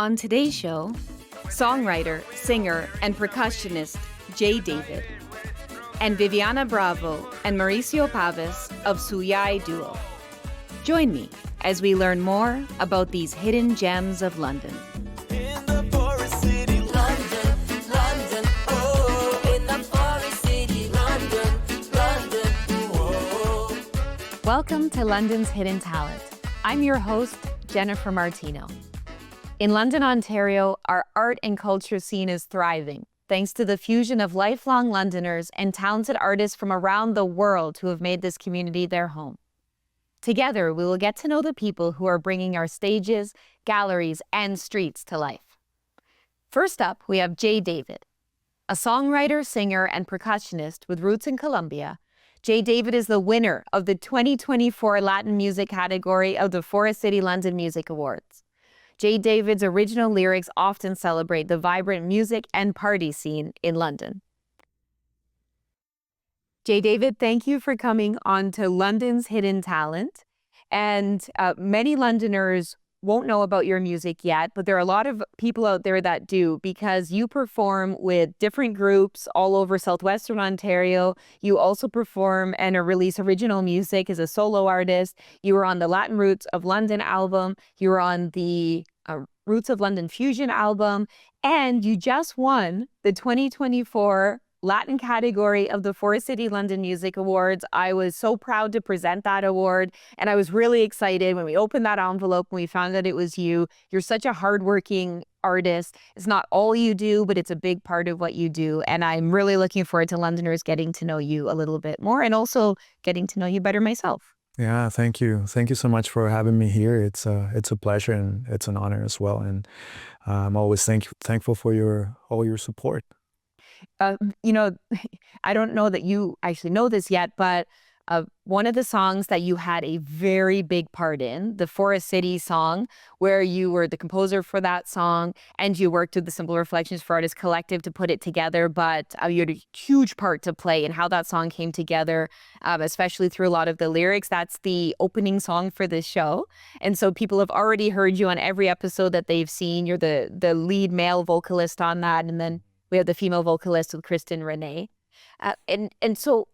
On today's show, songwriter, singer, and percussionist J-David, and Viviana Bravo and Mauricio Pavez of Suyai Duo. Join me as we learn more about these hidden gems of London. In the forest city, London, London, oh, in the forest city, London, London, oh. Welcome to London's Hidden Talent. I'm your host, Jennifer Martino. In London, Ontario, our art and culture scene is thriving, thanks to the fusion of lifelong Londoners and talented artists from around the world who have made this community their home. Together, we will get to know the people who are bringing our stages, galleries, and streets to life. First up, we have J-David. A songwriter, singer, and percussionist with roots in Colombia, J-David is the winner of the 2024 Latin music category of the Forest City London Music Awards. J-David's original lyrics often celebrate the vibrant music and party scene in London. J-David, thank you for coming on to London's Hidden Talent. And many Londoners won't know about your music yet, but there are a lot of people out there that do, because you perform with different groups all over southwestern Ontario. You also perform and release original music as a solo artist. You were on the Latin Roots of London album. You were on the Roots of London Fusion album. And you just won the 2024 Latin category of the Forest City London Music Awards. I was so proud to present that award, and I was really excited when we opened that envelope and we found that it was you. You're such a hardworking artist. It's not all you do, but it's a big part of what you do, and I'm really looking forward to Londoners getting to know you a little bit more and also getting to know you better myself. Yeah, thank you. Thank you so much for having me here. It's a pleasure and it's an honor as well. And I'm always thankful for all your support. I don't know that you actually know this yet, but one of the songs that you had a very big part in, the Forest City song, where you were the composer for that song and you worked with the Simple Reflections for Artists Collective to put it together, but you had a huge part to play in how that song came together, especially through a lot of the lyrics. That's the opening song for this show. And so people have already heard you on every episode that they've seen. You're the lead male vocalist on that. And then we have the female vocalist with Kristen Renee. And so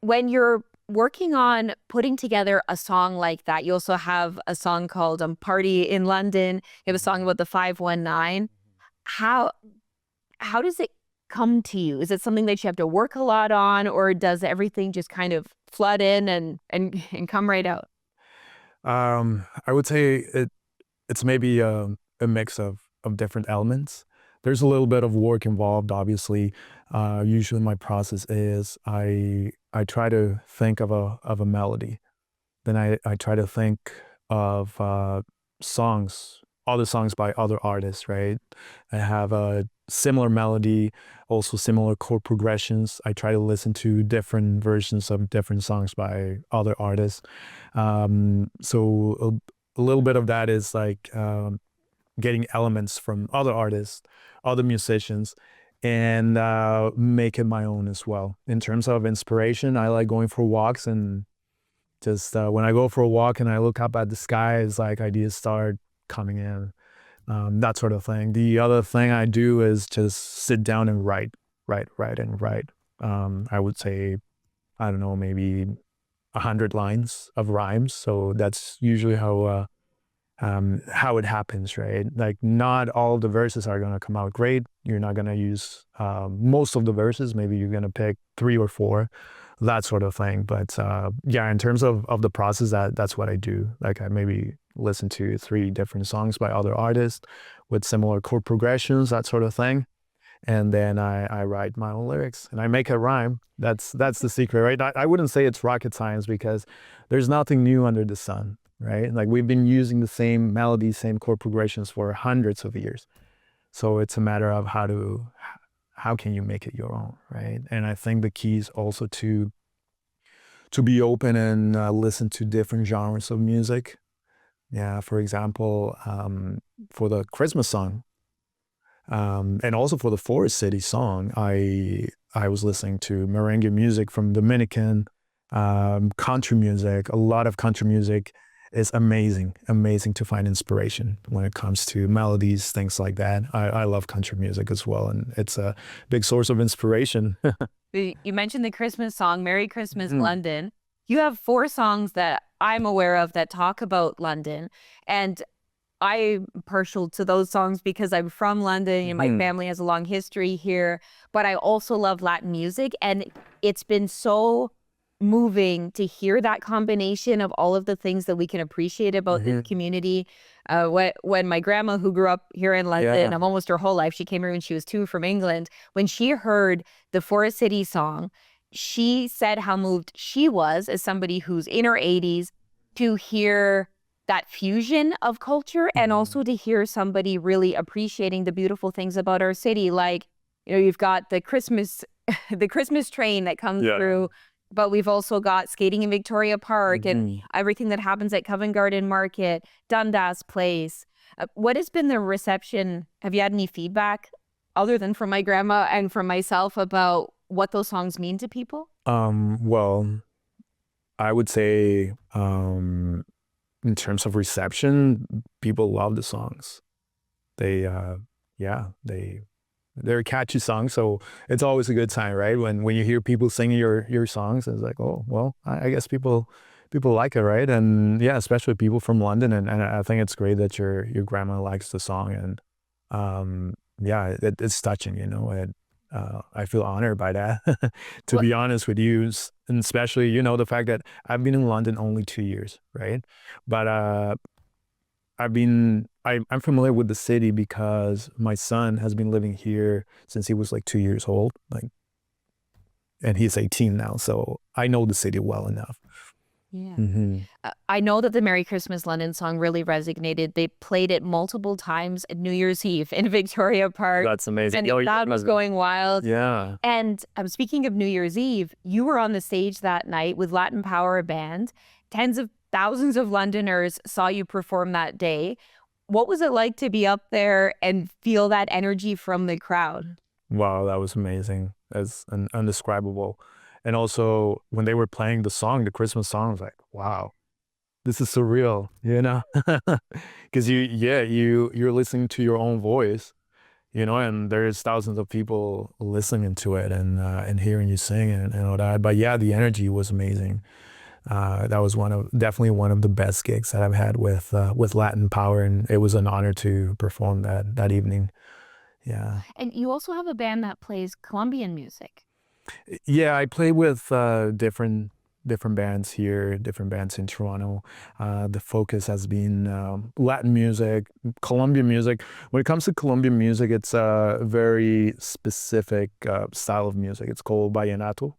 when you're working on putting together a song like that, you also have a song called Party in London. You have a song about the 519. How does it come to you? Is it something that you have to work a lot on, or does everything just kind of flood in and come right out? I would say it's maybe a mix of different elements. There's a little bit of work involved, obviously. Usually my process is I try to think of a melody. Then I try to think of songs, other songs by other artists, right? I have a similar melody, also similar chord progressions. I try to listen to different versions of different songs by other artists. So a little bit of that is like getting elements from other artists, other musicians, and make it my own as well. In terms of inspiration, I like going for walks, and just when I go for a walk and I look up at the sky, it's like ideas start coming in, that sort of thing. The other thing I do is just sit down and write. I would say, I don't know, maybe 100 lines of rhymes. So that's usually how it happens, right? Like, not all the verses are going to come out great. You're not going to use most of the verses. Maybe you're going to pick 3 or 4, that sort of thing. But yeah, in terms of the process, that's what I do. Like, I maybe listen to 3 different songs by other artists with similar chord progressions, that sort of thing. And then I write my own lyrics and I make a rhyme. That's the secret, right? I wouldn't say it's rocket science, because there's nothing new under the sun. Right? Like, we've been using the same melodies, same chord progressions for hundreds of years. So it's a matter of how can you make it your own, right? And I think the key is also to be open and listen to different genres of music. Yeah, for example, for the Christmas song, and also for the Forest City song, I was listening to merengue music from Dominican, country music, a lot of country music. is amazing to find inspiration when it comes to melodies, things like that. I love country music as well, and it's a big source of inspiration. You mentioned the Christmas song, Merry Christmas, London. You have 4 songs that I'm aware of that talk about London. And I'm partial to those songs because I'm from London and my family has a long history here. But I also love Latin music. And it's been so moving to hear that combination of all of the things that we can appreciate about this community. When my grandma, who grew up here in London, almost her whole life, she came here when she was 2 from England. When she heard the Forest City song, she said how moved she was as somebody who's in her 80s to hear that fusion of culture and also to hear somebody really appreciating the beautiful things about our city. Like, you've got the Christmas train that comes through, but we've also got skating in Victoria Park and everything that happens at Covent Garden Market, Dundas Place. What has been the reception? Have you had any feedback other than from my grandma and from myself about what those songs mean to people? Well, I would say in terms of reception, people love the songs. They're catchy songs, so it's always a good sign, right? When you hear people singing your songs, it's like, oh, well, I guess people like it, right? And yeah, especially people from London, and I think it's great that your grandma likes the song, and it's touching, I feel honored by that, to be honest with you, and especially, the fact that I've been in London only 2 years, right? But I'm familiar with the city because my son has been living here since he was like 2 years old, and he's 18 now, so I know the city well enough. Yeah. I know that the Merry Christmas London song really resonated. They played it multiple times at New Year's Eve in Victoria Park. That's amazing. And that was going wild. Yeah. And speaking of New Year's Eve, you were on the stage that night with Latin Power Band. Tens of thousands of Londoners saw you perform that day. What was it like to be up there and feel that energy from the crowd? Wow, that was amazing. That's indescribable. And also, when they were playing the song, the Christmas song, I was like, wow, this is surreal, because you're listening to your own voice, and there's thousands of people listening to it and hearing you sing and all that. But yeah, the energy was amazing. That was definitely one of the best gigs that I've had with Latin Power, and it was an honor to perform that evening. Yeah. And you also have a band that plays Colombian music. Yeah, I play with different bands here, different bands in Toronto. The focus has been Latin music, Colombian music. When it comes to Colombian music, it's a very specific style of music. It's called vallenato.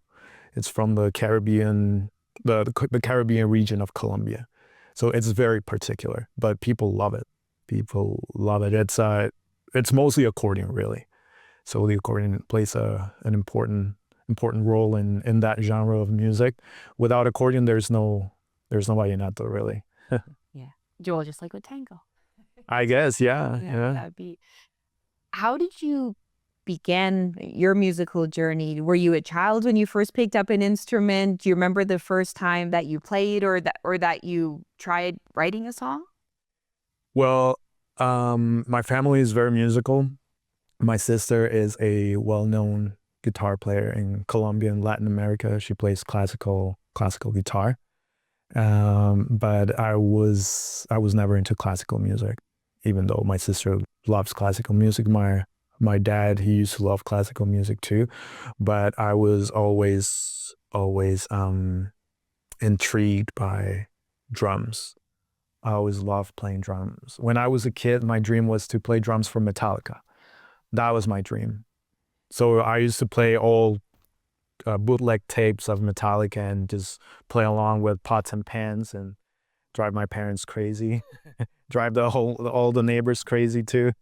It's from the Caribbean, the Caribbean region of Colombia. So it's very particular, but people love it. People love it. It's mostly accordion, really. So the accordion plays an important role in that genre of music. Without accordion, there's no vallenato, really. Yeah. Joel, just like with tango. I guess, yeah. That'd be. How did you begin your musical journey? Were you a child when you first picked up an instrument? Do you remember the first time that you played or that you tried writing a song? Well, my family is very musical. My sister is a well-known guitar player in Colombia and Latin America. She plays classical guitar. But I was never into classical music, even though my sister loves classical music. My dad, he used to love classical music too, but I was always intrigued by drums. I always loved playing drums. When I was a kid, my dream was to play drums for Metallica. That was my dream. So I used to play all bootleg tapes of Metallica and just play along with pots and pans and drive my parents crazy, drive all the neighbors crazy too.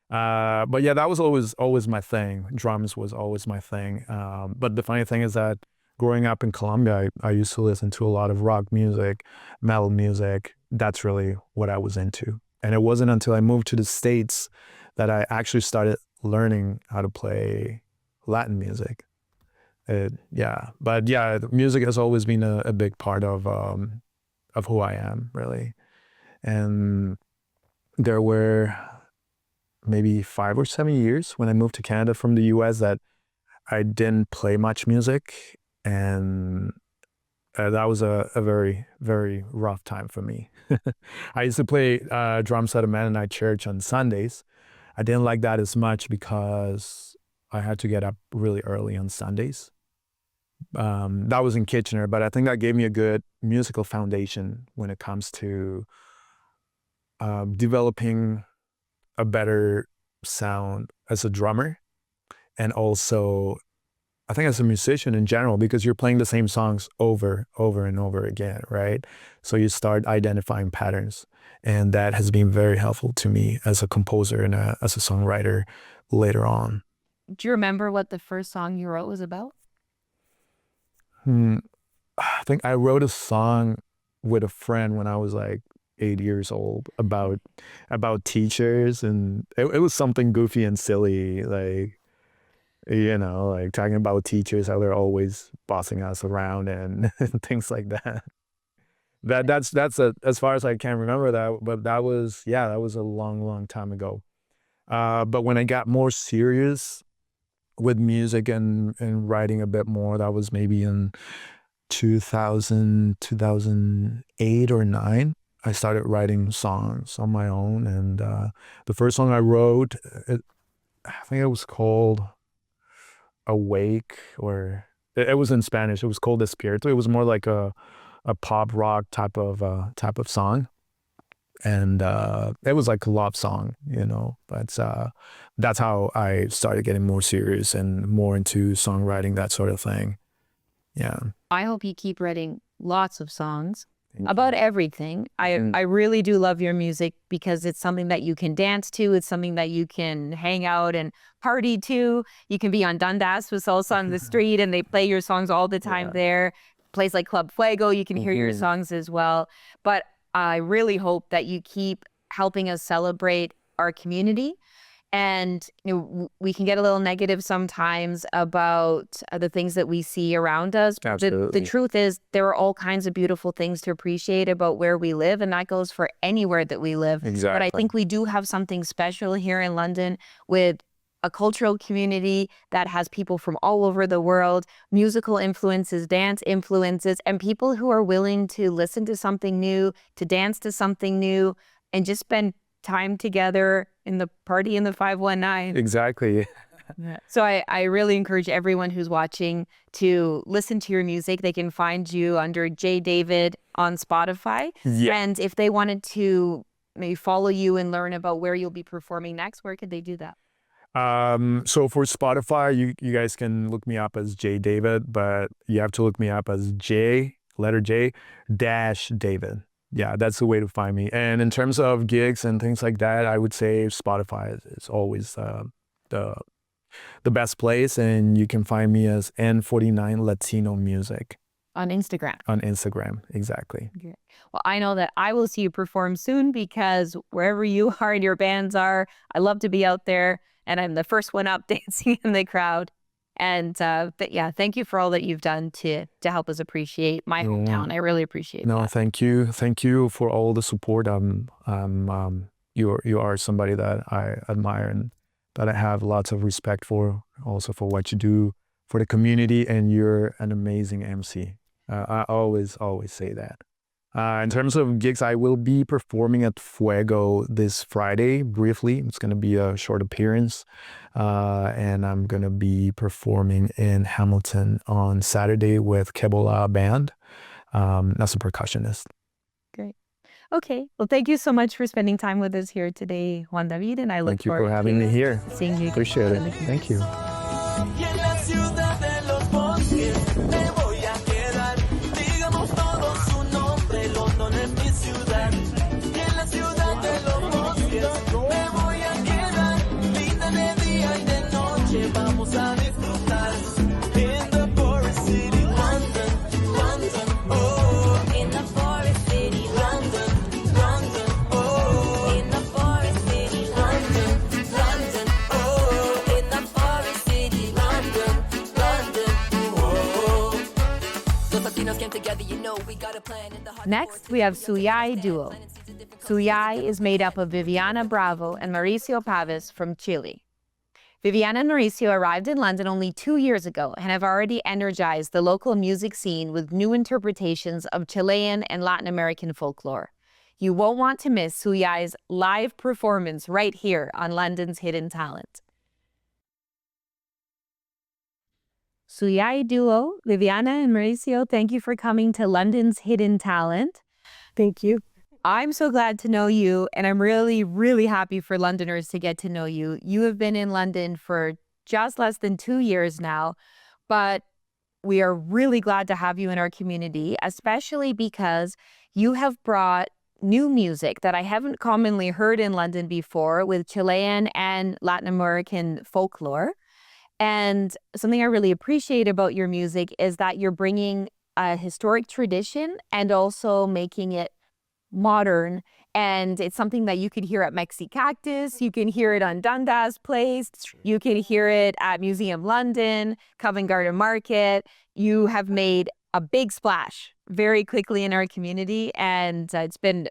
But yeah, that was always my thing. Drums was always my thing. But the funny thing is that growing up in Colombia, I used to listen to a lot of rock music, metal music. That's really what I was into. And it wasn't until I moved to the States that I actually started learning how to play Latin music. But music has always been a big part of of who I am, really. And there were maybe 5 or 7 years when I moved to Canada from the US that I didn't play much music. And that was a very, very rough time for me. I used to play drums at a Mennonite church on Sundays. I didn't like that as much because I had to get up really early on Sundays. That was in Kitchener, but I think that gave me a good musical foundation when it comes to developing a better sound as a drummer, and also I think as a musician in general, because you're playing the same songs over and over again, right? So you start identifying patterns, and that has been very helpful to me as a composer and as a songwriter later on. Do you remember what the first song you wrote was about? I think I wrote a song with a friend when I was like 8 years old about teachers, and it was something goofy and silly, like, you know, like talking about teachers, how they're always bossing us around and things like that. That's as far as I can remember that, but that was a long time ago. But when I got more serious with music and writing a bit more, that was maybe in 2008 or 9. I started writing songs on my own, and the first song I wrote, I think it was called Awake, or it was in Spanish. It was called Despierto. It was more like a pop rock type of song, and it was like a love song, you know. But that's how I started getting more serious and more into songwriting, that sort of thing. Yeah. I hope you keep writing lots of songs about everything. I really do love your music because it's something that you can dance to. It's something that you can hang out and party to. You can be on Dundas with salsa on the street and they play your songs all the time there. Place like Club Fuego, you can hear your songs as well. But I really hope that you keep helping us celebrate our community. And you know, we can get a little negative sometimes about the things that we see around us. Absolutely. The truth is there are all kinds of beautiful things to appreciate about where we live, and that goes for anywhere that we live. Exactly. But I think we do have something special here in London with a cultural community that has people from all over the world, musical influences, dance influences, and people who are willing to listen to something new, to dance to something new, and just spend time together in the party in the 519. Exactly. So I really encourage everyone who's watching to listen to your music. They can find you under J-David on Spotify. Yeah. And if they wanted to maybe follow you and learn about where you'll be performing next, where could they do that? So for Spotify, you guys can look me up as J-David, but you have to look me up as letter J -David. Yeah, that's the way to find me. And in terms of gigs and things like that, I would say Spotify is always the best place. And you can find me as N49 Latino Music. On Instagram. On Instagram, exactly. Okay. Well, I know that I will see you perform soon because wherever you are and your bands are, I love to be out there. And I'm the first one up dancing in the crowd. And but yeah, thank you for all that you've done to help us appreciate my hometown. I really appreciate that. No, thank you for all the support. You are somebody that I admire and that I have lots of respect for, also for what you do for the community, and you're an amazing MC. I always say that. In terms of gigs, I will be performing at Fuego this Friday, briefly. It's going to be a short appearance. And I'm going to be performing in Hamilton on Saturday with Kebola Band as a percussionist. Great. Okay. Well, thank you so much for spending time with us here today, Juan David. And I look Thank you forward for having me here. to seeing you. Appreciate it. Thank you. Y en la ciudad de los bosques me voy a quedar. Digamos todo su nombre, London es mi ciudad. Y en la ciudad de los bosques me voy a quedar. Linda de día y de noche vamos a disfrutar. In the forest city, London, London, oh. In the forest city, London, London, oh. In the forest city, London, London, oh. In the forest city, London, London. Next, we have Suyai Duo. Suyai is made up of Viviana Bravo and Mauricio Pavez from Chile. Viviana and Mauricio arrived in London only 2 years ago and have already energized the local music scene with new interpretations of Chilean and Latin American folklore. You won't want to miss Suyai's live performance right here on London's Hidden Talent. Suyai Duo, Viviana and Mauricio, thank you for coming to London's Hidden Talent. Thank you. I'm so glad to know you, and I'm really, really happy for Londoners to get to know you. You have been in London for just less than 2 years now, but we are really glad to have you in our community, especially because you have brought new music that I haven't commonly heard in London before with Chilean and Latin American folklore. And something I really appreciate about your music is that you're bringing a historic tradition and also making it modern, and it's something that you could hear at Mexi Cactus, you can hear it on Dundas Place, you can hear it at Museum London, Covent Garden Market. You have made a big splash very quickly in our community, and it's been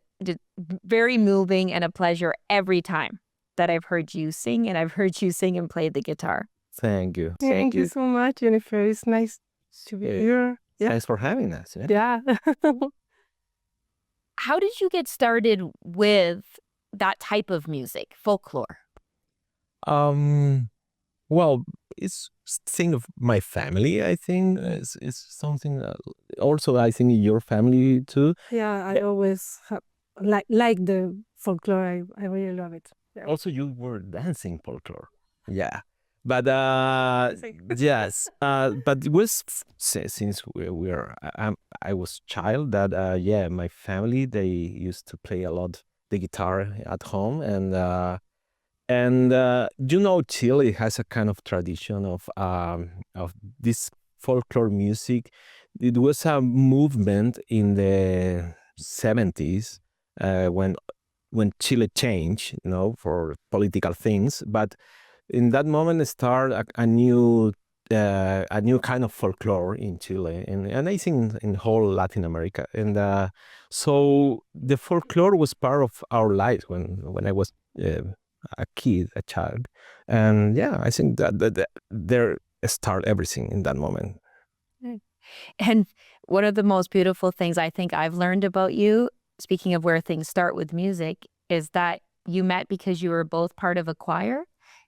very moving and a pleasure every time that I've heard you sing, and I've heard you sing and play the guitar. Thank you. Thank you so much, Jennifer. It's nice to be here. Yeah. Thanks for having us. Yeah. How did you get started with that type of music, folklore? Well, it's thing of my family, I think. It's something also, I think, your family too. Yeah, I always like the folklore. I really love it. Yeah. Also, you were dancing folklore. Yeah. But yes, but it was since I was child that my family, they used to play a lot the guitar at home, and Chile has a kind of tradition of this folklore music. It was a movement in the 70s when Chile changed, for political things, but in that moment, started a new kind of folklore in Chile, and I think in whole Latin America. And so the folklore was part of our lives when I was a kid, a child. And yeah, I think that there start everything in that moment. And one of the most beautiful things I think I've learned about you, speaking of where things start with music, is that you met because you were both part of a choir.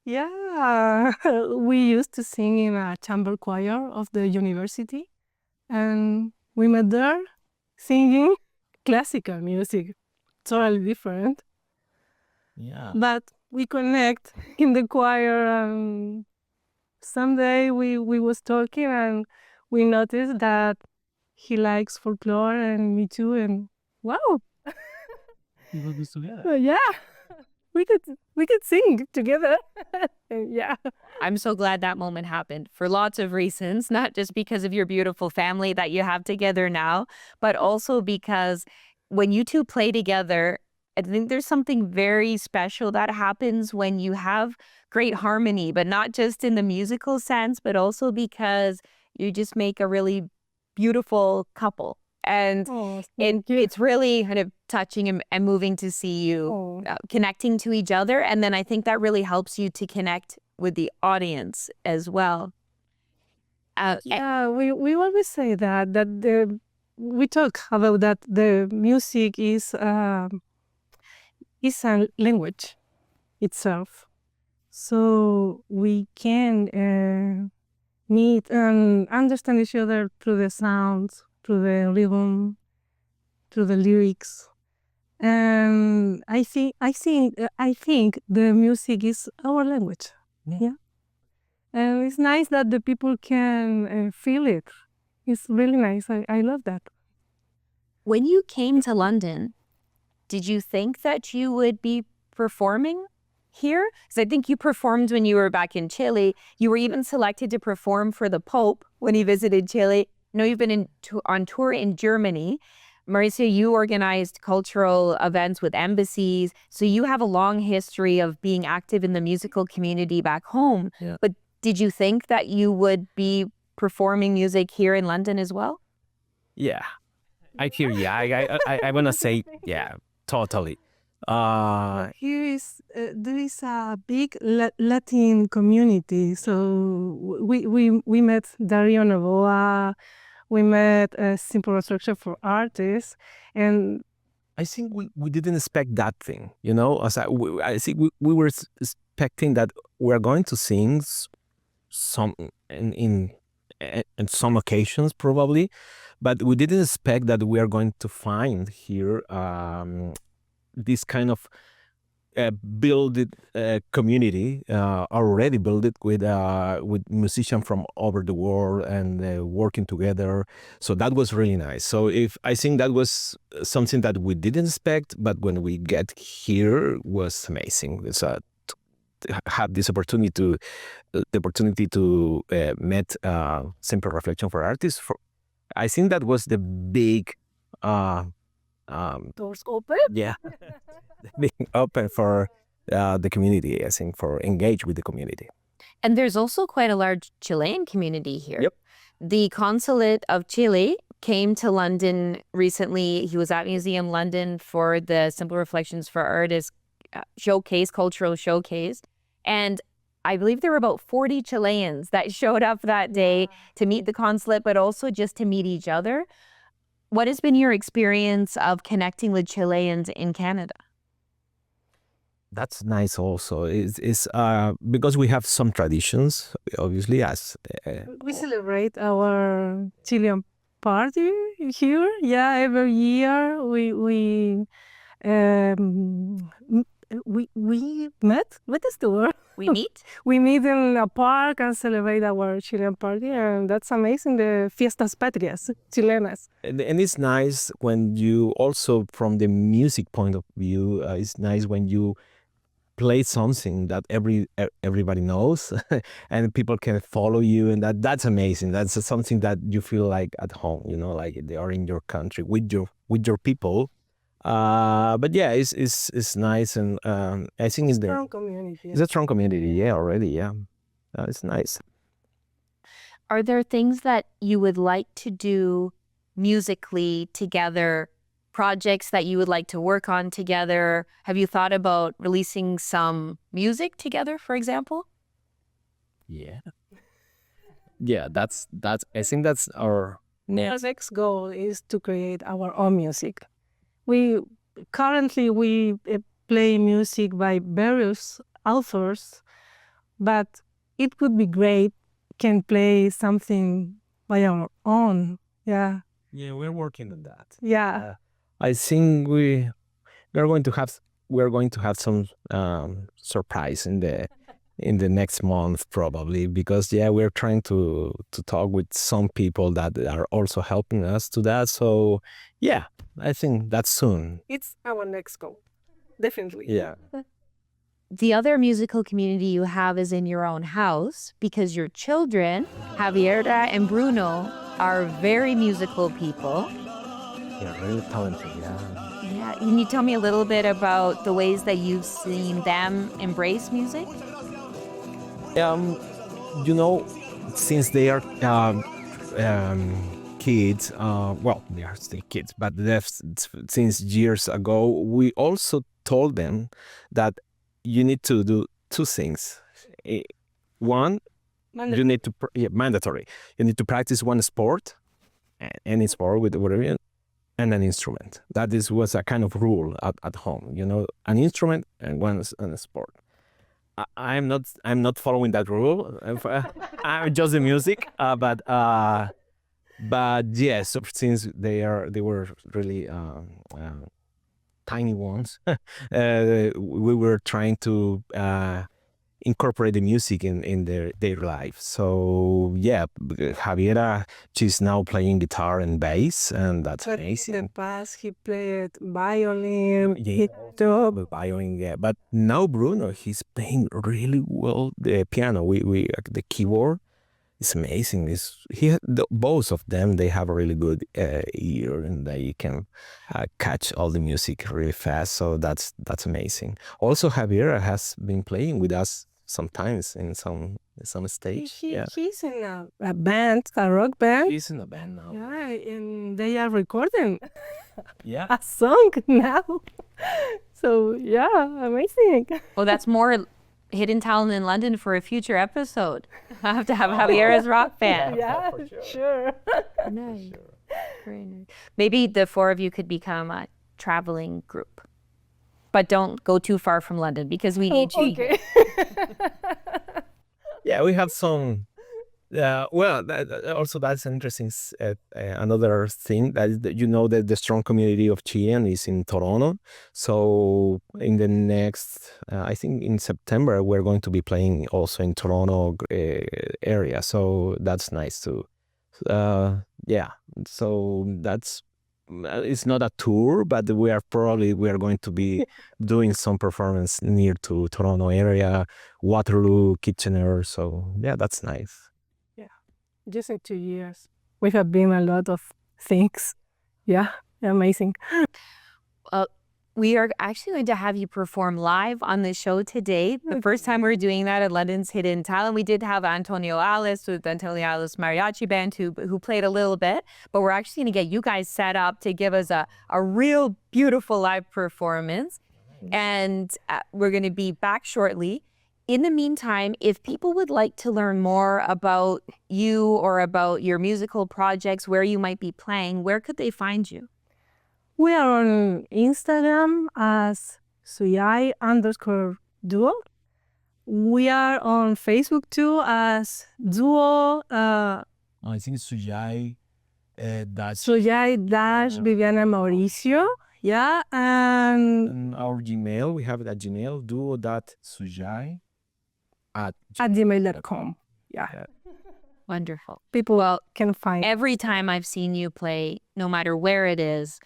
Yeah, we used to sing in a chamber choir of the university, and we met there singing classical music, totally different. Yeah. But we connect in the choir, and someday we was talking, and we noticed that he likes folklore and me too, and wow. You will be together. Yeah. We could sing together. Yeah. I'm so glad that moment happened for lots of reasons, not just because of your beautiful family that you have together now, but also because when you two play together, I think there's something very special that happens when you have great harmony, but not just in the musical sense, but also because you just make a really beautiful couple. And it's really kind of touching and moving to see you connecting to each other. And then I think that really helps you to connect with the audience as well. Yeah, we always say that we talk about that the music is a language itself. So we can meet and understand each other through the sounds, through the rhythm, through the lyrics, and I think the music is our language. Yeah, and it's nice that the people can feel it. It's really nice. I love that. When you came to London, did you think that you would be performing here? Because I think you performed when you were back in Chile. You were even selected to perform for the Pope when he visited Chile. I know you've been on tour in Germany. Mauricio, you organized cultural events with embassies. So you have a long history of being active in the musical community back home. Yeah. But did you think that you would be performing music here in London as well? Yeah. I hear you. I want to say, yeah, totally. Here is there is a big Latin community. So we met Dario Novoa. We met Simple Restructure for Artists, and I think we didn't expect that thing, you know. As I think we were expecting that we're going to sing some in some occasions probably, but we didn't expect that we are going to find here this kind of build it community already build it with musicians from over the world and working together. So that was really nice. So if I think that was something that we didn't expect, but when we get here was amazing. It's had this opportunity to meet Simple Reflection for Artists. I think that was the big doors open. yeah being open for the community, I think, for engage with the community. And there's also quite a large Chilean community here. Yep. The consulate of Chile came to London recently. He was at Museum London for the Simple Reflections for Artists cultural showcase. And I believe there were about 40 Chileans that showed up that day to meet the consulate, but also just to meet each other. What has been your experience of connecting with Chileans in Canada? That's nice also. It's because we have some traditions, obviously, as We celebrate our Chilean party here. Yeah, every year we met. What is the word? We meet? We meet in a park and celebrate our Chilean party, and that's amazing. The fiestas patrias chilenas. and it's nice when you also, from the music point of view, it's nice when you play something that everybody knows and people can follow you, and that's amazing. That's something that you feel like at home, you know, like they are in your country with your people. But yeah, it's nice, and I think it's there. Strong community. It's a strong community, yeah, already, yeah. It's nice. Are there things that you would like to do musically together, projects that you would like to work on together? Have you thought about releasing some music together, for example? Yeah. Yeah, that's I think that's our Next goal is to create our own music. We currently play music by various authors, but it would be great can play something by our own. Yeah. Yeah, we're working on that. Yeah. I think we're going to have some surprise in the next month probably, because yeah, we're trying to talk with some people that are also helping us to that. So yeah, I think that's soon. It's our next goal. Definitely. Yeah. The other musical community you have is in your own house, because your children, Javiera and Bruno, are very musical people. Yeah, really talented, yeah. Yeah, can you tell me a little bit about the ways that you've seen them embrace music? You know, since they are kids, well, they are still kids, but since years ago, we also told them that you need to do two things. One, you need to mandatory. You need to practice one sport, any sport with whatever, and an instrument. That was a kind of rule at home. You know, an instrument and one a sport. I'm not following that rule. I'm just the music. But yes, since they were really tiny ones, we were trying to incorporate the music in their life. So yeah, Javiera, she's now playing guitar and bass, and that's amazing. In the past, he played violin, Yeah, violin, yeah. But now Bruno, he's playing really well the piano. We the keyboard. It's amazing. Both of them, they have a really good ear, and they can catch all the music really fast. So that's amazing. Also, Javiera has been playing with us sometimes in some stage. He's in a band, a rock band. He's in a band now. Yeah, and they are recording Yeah. a song now. So yeah, amazing. Well, that's more hidden talent in London for a future episode. I have to have Javier's rock band. Yeah, sure. Nice. Very nice. Maybe the four of you could become a traveling group. But don't go too far from London because we need you. Okay. Yeah, we have some. Well, also that's an interesting. Another thing that is that, that the strong community of Chilean is in Toronto. So in the next, I think in September, we're going to be playing also in Toronto area. So that's nice too. Yeah. So that's. It's not a tour, but we are going to be doing some performance near to Toronto area, Waterloo, Kitchener. So yeah, that's nice. Yeah, just in 2 years, we have been a lot of things. Yeah, amazing. We are actually going to have you perform live on the show today. The first time we're doing that at London's Hidden Talent. We did have Antonio Alice with Antonio Alice Mariachi Band who played a little bit, but we're actually going to get you guys set up to give us a real beautiful live performance. And we're going to be back shortly. In the meantime, if people would like to learn more about you or about your musical projects, where you might be playing, where could they find you? We are on Instagram as Suyai_Duo. We are on Facebook too as Duo I think it's Suyai dash. Suyai-Viviana Mauricio. Yeah, And our Gmail, we have it at Gmail, duo.sujai@gmail.com. Yeah. Wonderful. People can find. Every time I've seen you play, no matter where it is,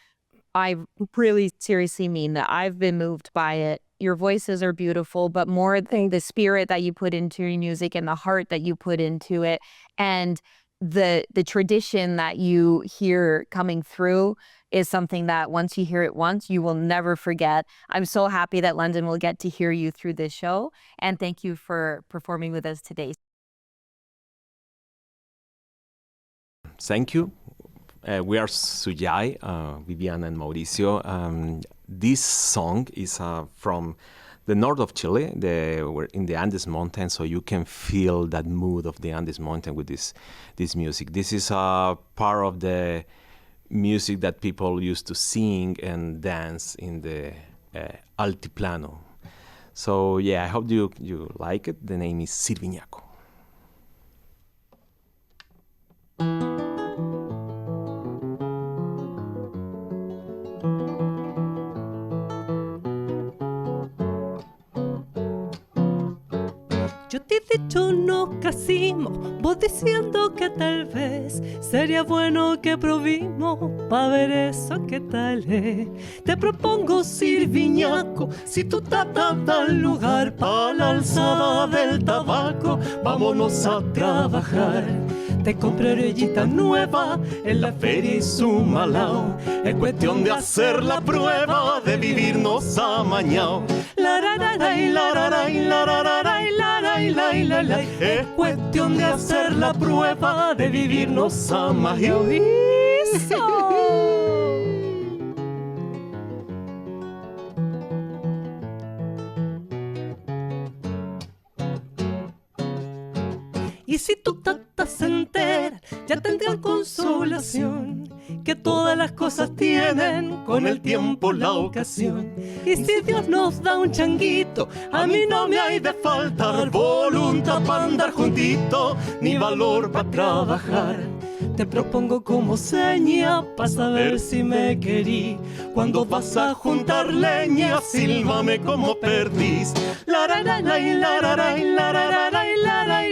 I really seriously mean that. I've been moved by it. Your voices are beautiful, but more the spirit that you put into your music and the heart that you put into it and the tradition that you hear coming through is something that once you hear it once, you will never forget. I'm so happy that London will get to hear you through this show. And thank you for performing with us today. Thank you. We are Suyai, Viviana and Mauricio. This song is from the north of Chile. We're in the Andes Mountain, so you can feel that mood of the Andes Mountain with this music. This is a part of the music that people used to sing and dance in the altiplano. So yeah, I hope you like it. The name is Sirviñaco. Yo te he dicho nos casimos, vos diciendo que tal vez sería bueno que probimos pa' ver eso que tal es. Te propongo Sirviñaco, si tú estás al lugar pa' la alzada del tabaco, vámonos a trabajar. Te compré orellita nueva en la feria y Sumalao. Es cuestión de hacer la prueba de vivirnos amañao. Es cuestión de hacer la prueba de vivirnos amañao. Y si tú estás entera, ya tendrás consolación, que todas las cosas tienen con el tiempo la ocasión. Y si Dios nos da un changuito, a mí no me hay de faltar voluntad para andar juntito, ni valor para trabajar. Te propongo como seña pa' saber si me querí. Cuando vas a juntar leña, sílvame como perdiz. La la la la la la la la la la la la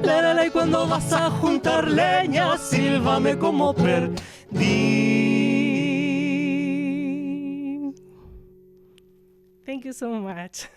la la. Cuando vas a juntar leña, sílvame como perdiz. Thank you so much.